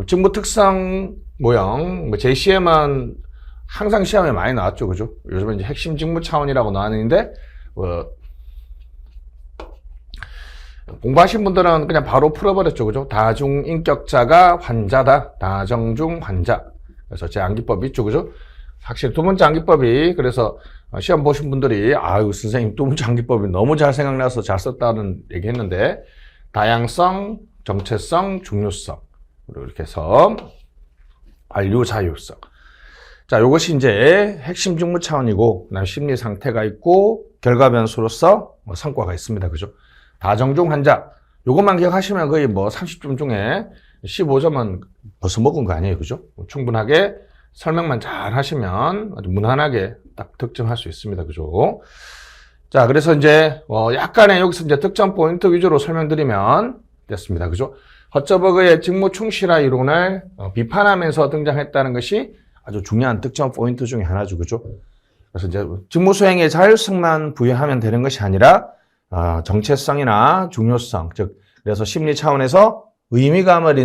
직무 특성 모형, JCM은 항상 시험에 많이 나왔죠, 그죠? 요즘은 이제 핵심 직무 차원이라고 나왔는데, 공부하신 분들은 그냥 바로 풀어버렸죠, 그죠? 다중인격자가 환자다. 다정중 환자. 그래서 제 암기법이 있죠, 그죠? 확실히 두 번째 암기법이, 그래서 시험 보신 분들이, 아유, 선생님 두 번째 암기법이 너무 잘 생각나서 잘 썼다는 얘기 했는데, 다양성, 정체성, 중요성. 이렇게 해서, 완료 자율성. 자, 요것이 이제 핵심 직무 차원이고, 그다음 심리 상태가 있고, 결과 변수로서 성과가 있습니다, 그죠? 다정중 환자. 요것만 기억하시면 거의 30점 중에 15점은 벌써 먹은 거 아니에요, 그죠? 충분하게 설명만 잘 하시면 아주 무난하게 딱 득점할 수 있습니다, 그죠? 자, 그래서 이제 약간의 여기서 이제 득점 포인트 위주로 설명드리면 됐습니다, 그죠? 허처버그의 직무 충실화 이론을 비판하면서 등장했다는 것이 아주 중요한 득점 포인트 중에 하나죠, 그죠? 그래서 이제 직무 수행의 자율성만 부여하면 되는 것이 아니라 정체성이나 중요성, 즉 그래서 심리 차원에서 의미감을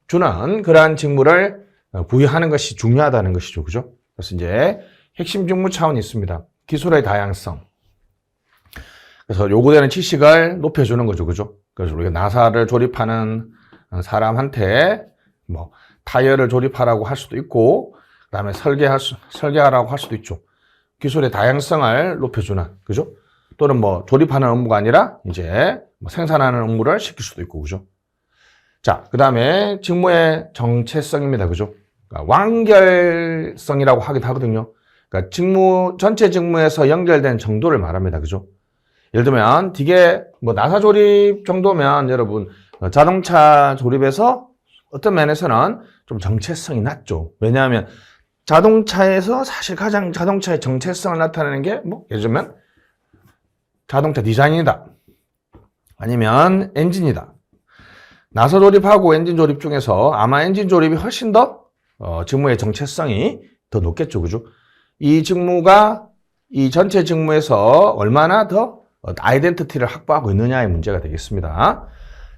주는 그러한 직무를 부여하는 것이 중요하다는 것이죠, 그죠? 그래서 이제 핵심 직무 차원이 있습니다. 기술의 다양성. 그래서 요구되는 지식을 높여주는 거죠, 그죠? 그래서 우리가 나사를 조립하는 사람한테 타이어를 조립하라고 할 수도 있고, 그 다음에 설계하라고 할 수도 있죠. 기술의 다양성을 높여주는, 그죠? 또는 조립하는 업무가 아니라 이제 생산하는 업무를 시킬 수도 있고, 그죠? 자, 그 다음에 직무의 정체성입니다, 그죠? 그러니까 완결성이라고 하기도 하거든요. 그러니까 전체 직무에서 연결된 정도를 말합니다, 그죠? 예를 들면, 되게 나사 조립 정도면 여러분, 자동차 조립에서 어떤 면에서는 좀 정체성이 낮죠. 왜냐하면 자동차에서 사실 가장 자동차의 정체성을 나타내는 게 예를 들면 자동차 디자인이다. 아니면 엔진이다. 나사 조립하고 엔진 조립 중에서 아마 엔진 조립이 훨씬 더 직무의 정체성이 더 높겠죠, 그죠? 이 직무가 이 전체 직무에서 얼마나 더 아이덴티티를 확보하고 있느냐의 문제가 되겠습니다.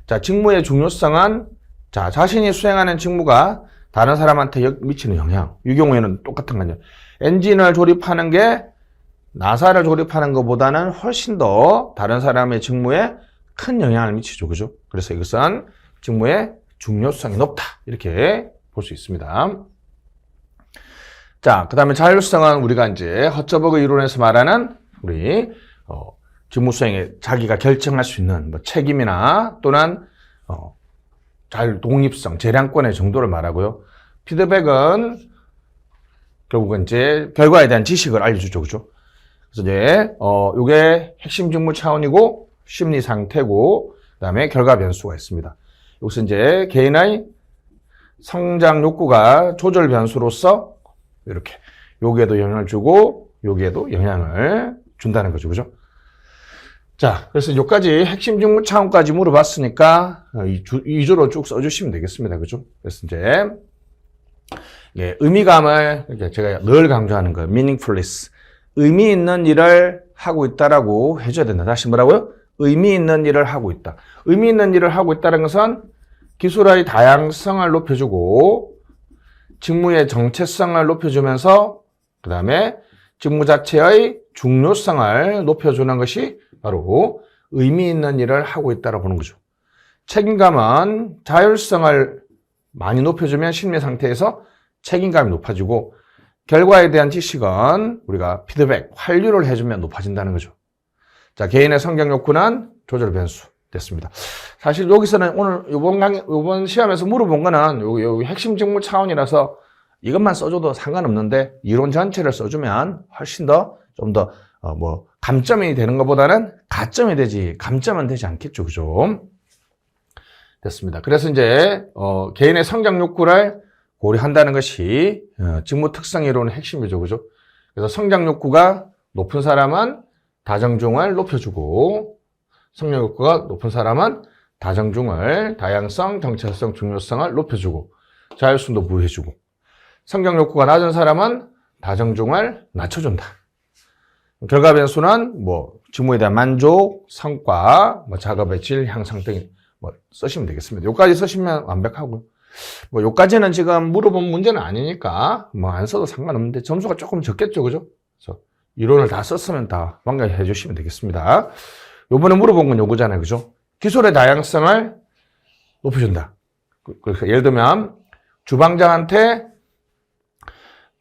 자, 직무의 중요성은 자신이 수행하는 직무가 다른 사람한테 미치는 영향. 이 경우에는 똑같은 거죠. 엔진을 조립하는 게 나사를 조립하는 것보다는 훨씬 더 다른 사람의 직무에 큰 영향을 미치죠, 그죠? 그래서 이것은 직무의 중요성이 높다. 이렇게 볼 수 있습니다. 자, 그 다음에 자율성은 우리가 이제 허처버그 이론에서 말하는 우리 직무 수행에 자기가 결정할 수 있는 책임이나 또는 독립성, 재량권의 정도를 말하고요. 피드백은 결국은 이제 결과에 대한 지식을 알려주죠, 그죠? 그래서 이제 이게 핵심 직무 차원이고 심리 상태고 그다음에 결과 변수가 있습니다. 여기서 이제 개인의 성장 욕구가 조절 변수로서 이렇게 여기에도 영향을 주고 여기에도 영향을 준다는 거죠, 그죠? 자, 그래서 여기까지 핵심 직무 차원까지 물어봤으니까 위주로 쭉 써주시면 되겠습니다, 그죠? 그래서 이제 의미감을 제가 늘 강조하는 거예요. meaningfulness. 의미 있는 일을 하고 있다라고 해줘야 된다. 다시 뭐라고요? 의미 있는 일을 하고 있다. 의미 있는 일을 하고 있다는 것은 기술의 다양성을 높여주고 직무의 정체성을 높여주면서 그 다음에 직무 자체의 중요성을 높여주는 것이 바로 의미 있는 일을 하고 있다고 보는 거죠. 책임감은 자율성을 많이 높여주면 심리 상태에서 책임감이 높아지고 결과에 대한 지식은 우리가 피드백, 환류를 해주면 높아진다는 거죠. 자, 개인의 성격 욕구는 조절 변수 됐습니다. 사실 여기서는 오늘 이번 시험에서 물어본 거는 요 핵심 직무 차원이라서 이것만 써줘도 상관없는데 이론 전체를 써주면 훨씬 더 좀 더 감점이 되는 것보다는 가점이 되지 감점은 되지 않겠죠, 그죠? 됐습니다. 그래서 이제 개인의 성장 욕구를 고려한다는 것이 직무 특성 이론의 핵심이죠, 그죠? 그래서 성장 욕구가 높은 사람은 다정중을 높여주고 성장 욕구가 높은 사람은 다정중을 다양성, 정체성, 중요성을 높여주고 자율성도 부여해주고 성장 욕구가 낮은 사람은 다정중을 낮춰준다. 결과 변수는 직무에 대한 만족, 성과, 작업의 질 향상 등 쓰시면 되겠습니다. 여기까지 쓰시면 완벽하고요. 뭐 요까지는 지금 물어본 문제는 아니니까 뭐 안 써도 상관없는데 점수가 조금 적겠죠, 그죠? 그래서 이론을 다 썼으면 다 완결해 주시면 되겠습니다. 요번에 물어본 건 요거잖아요, 그죠? 기술의 다양성을 높여준다. 그러니까 예를 들면 주방장한테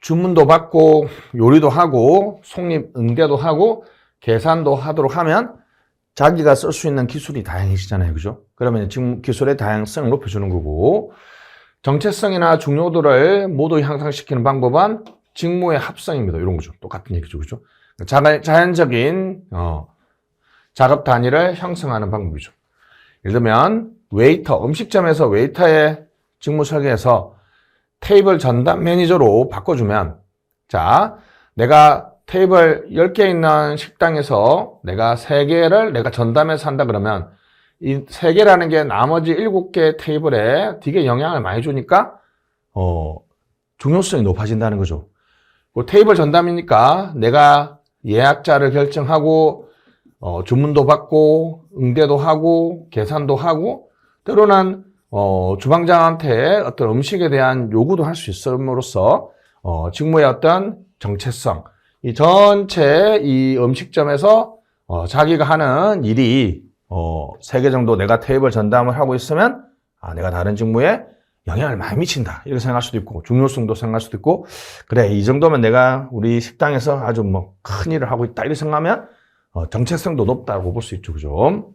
주문도 받고 요리도 하고 속립 응대도 하고 계산도 하도록 하면 자기가 쓸 수 있는 기술이 다양해지잖아요, 그죠? 그러면 지금 기술의 다양성을 높여주는 거고, 정체성이나 중요도를 모두 향상시키는 방법은 직무의 합성입니다. 이런 거죠. 똑같은 얘기죠, 그죠? 자연적인 작업 단위를 형성하는 방법이죠. 예를 들면 웨이터, 음식점에서 웨이터의 직무 설계에서 테이블 전담 매니저로 바꿔주면, 자, 내가 테이블 10개 있는 식당에서 내가 3개를 내가 전담해서 한다 그러면 이 3개라는 게 나머지 7개 테이블에 되게 영향을 많이 주니까 중요성이 높아진다는 거죠. 그 테이블 전담이니까 내가 예약자를 결정하고 주문도 받고 응대도 하고 계산도 하고 때로는 주방장한테 어떤 음식에 대한 요구도 할 수 있음으로써 직무의 어떤 정체성, 이 전체 이 음식점에서 자기가 하는 일이 3개 정도 내가 테이블 전담을 하고 있으면 내가 다른 직무에 영향을 많이 미친다 이렇게 생각할 수도 있고 중요성도 생각할 수도 있고 그래 이 정도면 내가 우리 식당에서 아주 뭐 큰 일을 하고 있다 이렇게 생각하면 정체성도 높다고 볼 수 있죠, 그죠?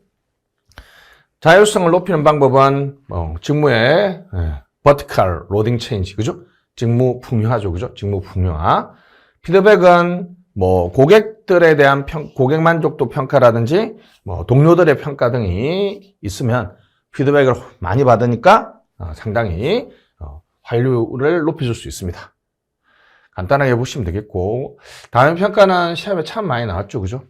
자율성을 높이는 방법은 직무의 vertical loading change, 그죠? 직무 풍요화죠, 그죠? 직무 풍요화. 피드백은 뭐 고객들에 대한 고객 만족도 평가라든지 뭐 동료들의 평가 등이 있으면 피드백을 많이 받으니까 상당히 활률을 높여줄 수 있습니다. 간단하게 보시면 되겠고 다음 평가는 시험에 참 많이 나왔죠, 그죠?